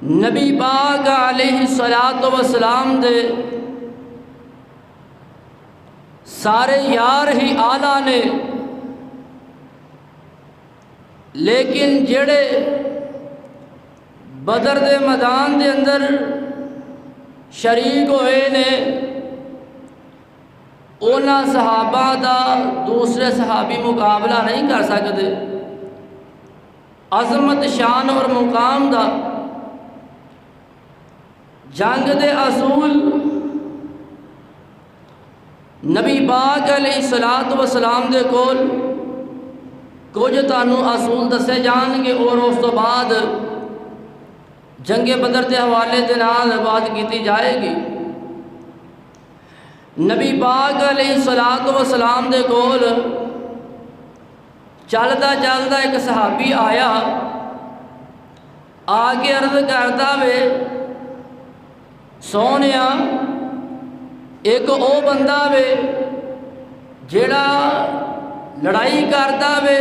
نبی پاک علیہ الصلوۃ والسلام دے سارے یار ہی آلہ نے، لیکن جڑے بدر دے میدان دے اندر شریک ہوئے نے اونا صحابہ دا دوسرے صحابی مقابلہ نہیں کر سکتے۔ عظمت شان اور مقام دا جنگ دے اصول نبی پاک علیہ الصلوۃ والسلام دے کول کچھ تانوں اصول دسے جان گے اور اس تو بعد جنگ بدر دے حوالے دے نال بات کیتی جائے گی۔ نبی پاک علیہ الصلوۃ والسلام دے کول چلدا چلدا ایک صحابی آیا، آ کے عرض کرتا وے سونیا ایک او بندہ وے جیڑا لڑائی کرتا وے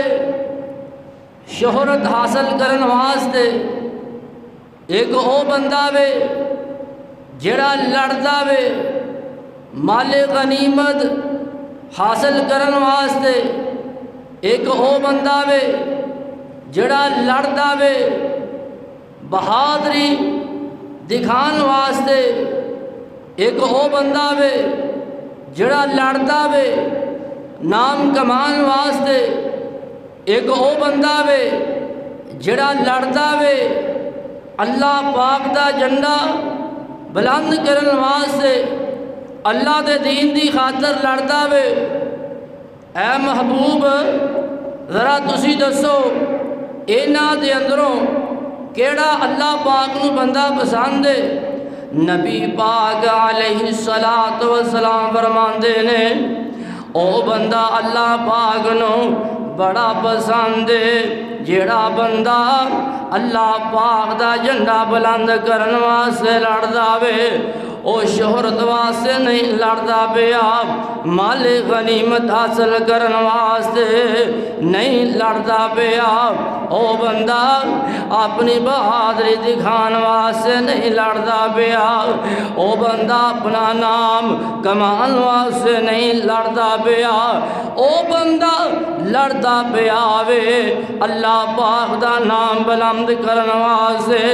شہرت حاصل کرن واسطے، ایک او بندہ وے جیڑا لڑدا وے مال غنیمت حاصل کرن واسطے، ایک او بندہ وے جیڑا لڑدا وے بہادری دکھان واسطے، ایک او بندہ وے جڑا لڑدا وے نام کمان واسطے، ایک او بندہ وے جڑا لڑدا وے اللہ پاک دا جھنڈا بلند کرن واسطے، اللہ دے دین دی خاطر لڑدا وے۔ اے محبوب ذرا تسی دسو انہاں دے اندروں کیڑا اللہ پاک نو بندہ پسند ہے؟ نبی پاک علیہ الصلوۃ والسلام فرماندے نے او بندہ اللہ پاک نو بڑا پسند ہے جیڑا بندہ اللہ پاک دا جھنڈا بلند کرن واسطے لڑدا وے، او شہرت واسطے نہیں لڑدا پیا، مال غنیمت حاصل کرن واسطے نہیں لڑدا پیا، او بندہ اپنی بہادری دکھان واسطے نہیں لڑدا پیا، او بندہ اپنا نام کمان واسطے نہیں لڑدا پیا، او بندہ لڑدا پیا وے اللہ پاک دا نام بلند کرن واسطے،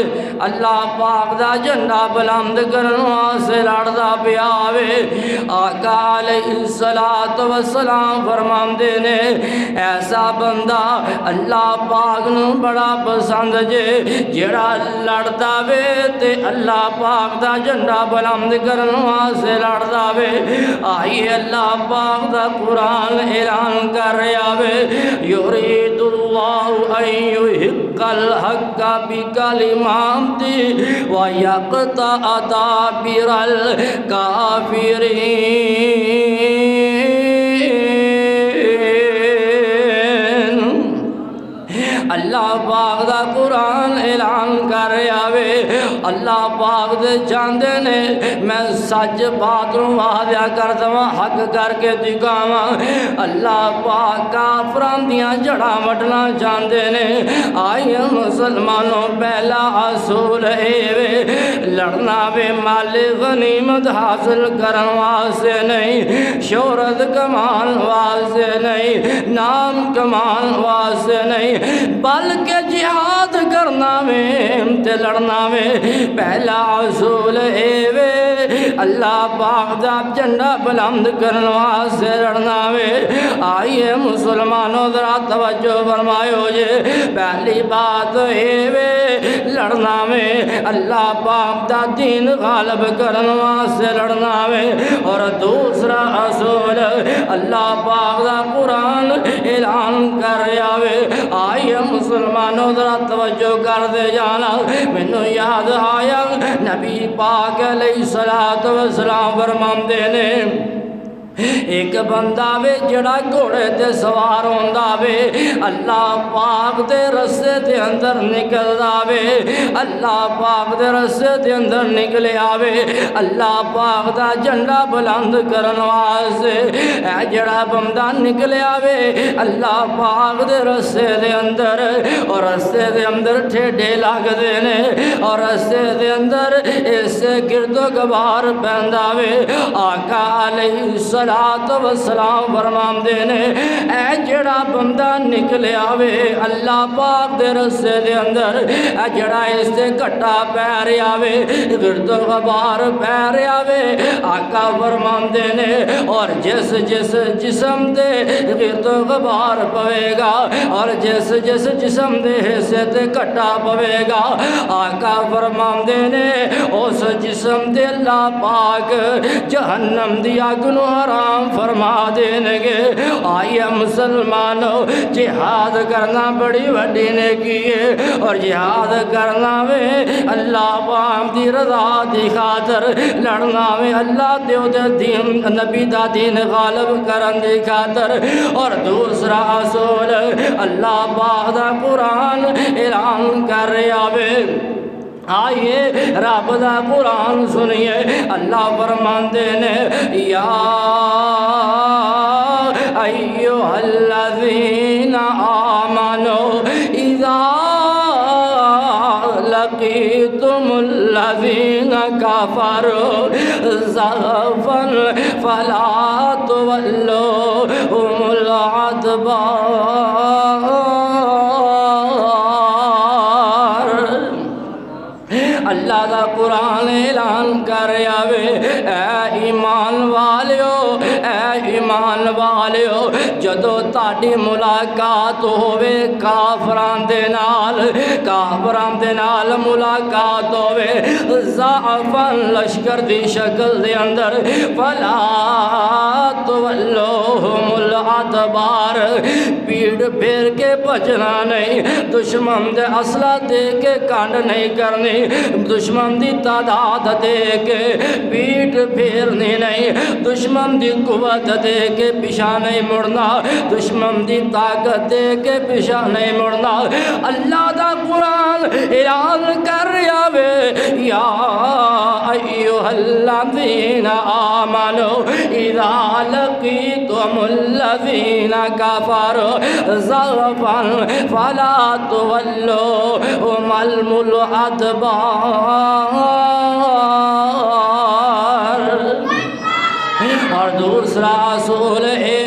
اللہ پاک دا جھنڈا بلند کرن واسطے لڑدا پیا وے۔ آقا علیہ الصلوۃ والسلام فرماندے نے ایسا بندہ اللہ پاک نو بڑا پسند جے جڑا لڑدا وے تے اللہ پاک دا جھنڈا بلند کرن واسطے لڑدا وے۔ آئیے اللہ پاک دا قرآن اعلان کر رہا وے یرید اللہ ان یحق الحق بکلماتہ ویقطع دابر الکافرین۔ اللہ پاک دا قرآن اعلان کر رہا وے اللہ پاک دے چاندے نے میں سچ بات نو واضح کر دواں حق کر کے دکھاواں۔ اللہ پاک کافراں دیاں جڑاں وڈنا چاہندے نے۔ آئیے مسلمانوں پہلا اصول اے وے لڑنا وے مال غنیمت حاصل کرن واسطے نہیں، شہرت کمان واسطے نہیں، نام کمان واسطے نہیں، بلکہ جہاد کرنا وے تے لڑنا وے۔ پہلا اصول اے وے اللہ پاک دا جھنڈا بلند کرن واسطے لڑنا وے۔ آئیے مسلمانوں ذرا توجہ فرمایو جے، پہلی بات اے وے لڑنا وے اللہ پاک دا دین غالب کرن واسطے لڑنا وے۔ اور دوسرا اصول اللہ پاک دا قرآن اعلان کر رہا وے۔ آئیے مسلمانوں ذرا توجہ کر دے جانا، مینوں یاد آیا نبی پاک علیہ الصلوۃ والسلام فرماندے نے ایک بندہ وے جڑا گھوڑے تے سوار ہوندا وے اللہ پاک دے رستے دے اندر نکلدا وے اللہ پاک دے رستے دے اندر نکلے آوے اللہ پاک دا جھنڈا بلند کرن واسطے اے جڑا بندہ نکلے آوے اللہ پاک دے رستے دے اندر اور رستے دے اندر ٹھیڈے لگدے نے اور رستے دے اندر اس گرد و غبار پیندا وے آقا علیہ الصلوۃ والسلام فرماندے نے اے جڑا بندہ نکلے آوے اللہ پاک دے رستے دے اندر اے جڑا اس تے کٹا پیر آوے گرد و غبار پیر آوے آقا فرماندے نے اور جس جس جسم دے گرد و غبار پوے گا اور جس جس جسم دے حصے تے کٹا پوے گا آقا فرماندے نے اس جسم دے اللہ پاک جہنم دی اگ نو حرام فرما دینگے آئیے مسلمانوں جہاد کرنا بڑی وڈی نیکی ہے اور جہاد کرنا وے اللہ پاک دی رضا دی خاطر لڑنا وے اللہ دیو دے دین نبی دا دین غالب کرن دی خاطر اور دوسرا اصول اللہ پاک دا قرآن اعلان کر رہا وے آئیے رب دا قرآن سنیے اللہ فرماندے نے یا ایھا الذین آمنوا اذا لقیتم الذین کفروا زحفا فلا تولوهم الادبار اللہ دا قرآن اعلان کر آوے اے ایمان والیو اے ایمان والیو جدو تاڑی ملاقات ہووے کافران دے نال ملاقات ہووے ضعفاً لشکر دی شکل دے اندر فلا تولوہم الادبار پیڑ پھیر کے بچنا نہیں دشمن دے اسلحہ دے کے کانڈ نہیں کرنی دشمن دی تعداد دے کے پیٹ پھیرنی نہیں دشمن دی قوت دے کے پیچھا نہیں مڑنا دشمن دی طاقت دے کے پیچھا نہیں مڑنا اللہ دا قرآن اعلان کر آوے یا ایھا الذین آمنوا اذا لقیتم الذین کفروا زحفا فلا تولوهم الادبار اور دوسرا اصول اے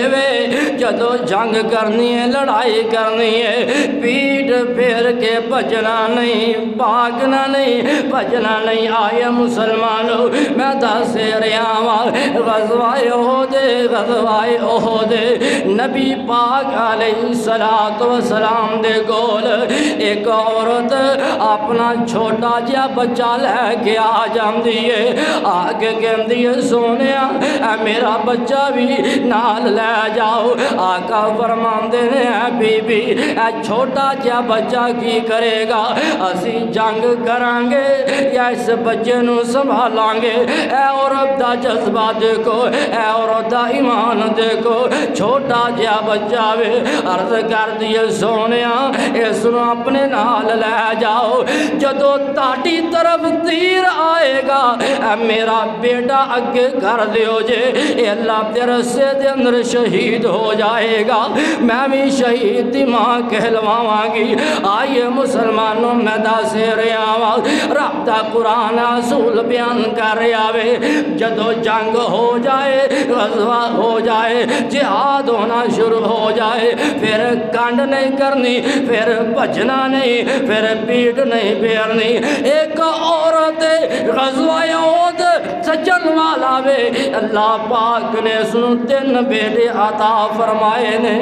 جدو جنگ کرنی ہے لڑائی کرنی ہے پیٹ پھیر کے بھجنا نہیں بھاگنا نہیں بھجنا نہیں آئے مسلمانوں میں دس رہا ہوں غزوہ احد نبی پاک علیہ الصلوۃ والسلام دے کول ایک عورت اپنا چھوٹا جہا بچہ لے کے آ جاندی ہے آگے کہندی ہے سونیا اے میرا بچہ بھی نال لے جاؤ آقا فرماندے نے اے بی بی اے چھوٹا جہا بچہ کی کرے گا اسی جنگ کریں گے یا اس بچے نو سنبھالیں گے اے عورت دا جذبہ دیکھو اے عورت دا ایمان دیکھو چھوٹا جہا بچہ وے عرض کر دیے سونیا اس نو اپنے نال لے جاؤ جدو تاڑی طرف تیر آئے گا اے میرا بیٹا اگے کر دیو جے اے اللہ دے رستے دے اندر شہید ہو جائے گا میں بھی شہید دی ماں کہلواں گی آئیے مسلمانوں میں دس رہا ہوں رب دا قرآن اصول بیان کر رہا وے جدو جنگ ہو جائے غزوہ ہو جائے جہاد ہونا شروع ہو جائے پھر کانڈ نہیں کرنی پھر بھجنا نہیں پھر پیٹ نہیں پھیرنی ایک عورت غزوہ احد سجن والا وے اللہ پاک نے سنو 3 بیٹے عطا فرمائے نے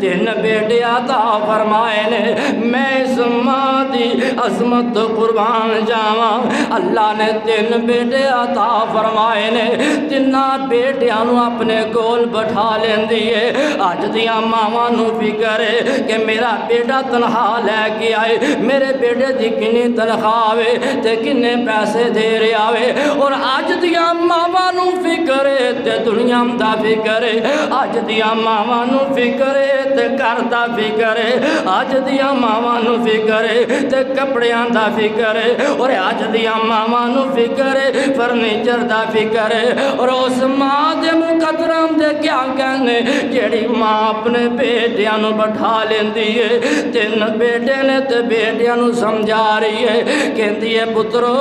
3 بیٹے عطا فرمائے نے میں اس ماں دی عظمت قربان جاواں اللہ نے 3 بیٹے عطا فرمائے نے 3 بیٹیاں نو اپنے کول بٹھا لیندی ہے اج دیاں ماواں نو فکر ہے کہ میرا بیٹا تنخواہ لے کے آئے میرے بیٹے دی کنی تنخواہ آوے تے کنے پیسے دے رہے آوے اور اج دیاں ماواں نو فکر ہے تے دنیا دا فکر ہے، اج دیاں ماواں نو فکر ہے تے گھر دا فکر ہے، اج دیاں ماواں نو فکر ہے تے کپڑیاں دا فکر ہے، اور اج دیاں ماواں نو فکر ہے فرنیچر دا فکر ہے۔ اور اس ماں دے مقدرام دے کیا کہنے جیڑی ماں اپنے بیٹیاں نو بٹھا لیندی ہے، 3 بیٹے نے تے بیٹیاں نو سمجھا رہی ہے، کہندی ہے پترو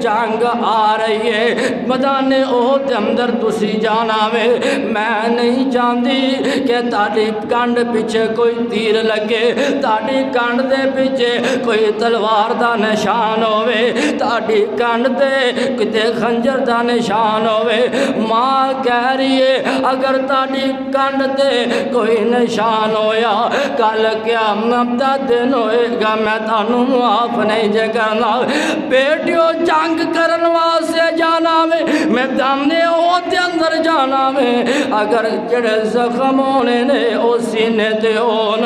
جنگ آ رہی ہے، میدان احد دے اندر تسی جانا وے، میں نہیں چاہتی کہ تہاڈی کنڈ پیچھے کوئی تیر لگے، تہاڈی کنڈ دے پیچھے کوئی تلوار دا نشان ہوئے، تہاڈی کنڈ تے کتے خنجر دا نشان ہوئے۔ ماں کہہ رہی ہے اگر تہاڈی کنڈ تے کوئی نشان ہویا کل قیامت دا دن ہوئے گا میں تانوں معاف نہیں جے کرنا۔ بیٹیو جنگ کرن واسطے جانا وے، میدان احد دے اندر جانا وے، اگر جڑے زخم ہونے نے او سینے تے ہون،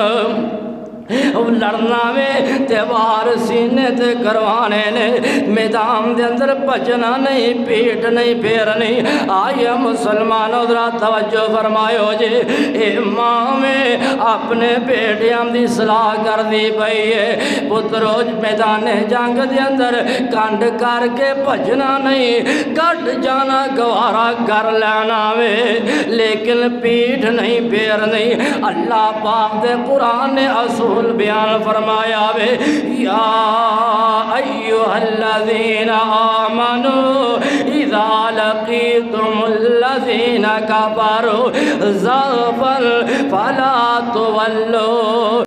لڑنا وے تے وار سینے تے کروانے نے، میدان دے اندر بچنا نہیں، پیٹ نہیں پھیرنی۔ آیا مسلمانوں ذرا توجہ فرمائیو جی، اے ماں میں اپنے بیٹیاں دی صلاح کر دی پئی ہے، پترو میدان جنگ دے اندر کنڈ کر کے بچنا نہیں، کٹ جانا گوارا کر لینا وے، لیکن پیٹ نہیں پھیرنی۔ اللہ پاک دے قرآن نے اصول بیان فرمایا وے، یا ایھا الذین آمنوا اذا لقیتم الذین کفروا زحفا فلا تولوا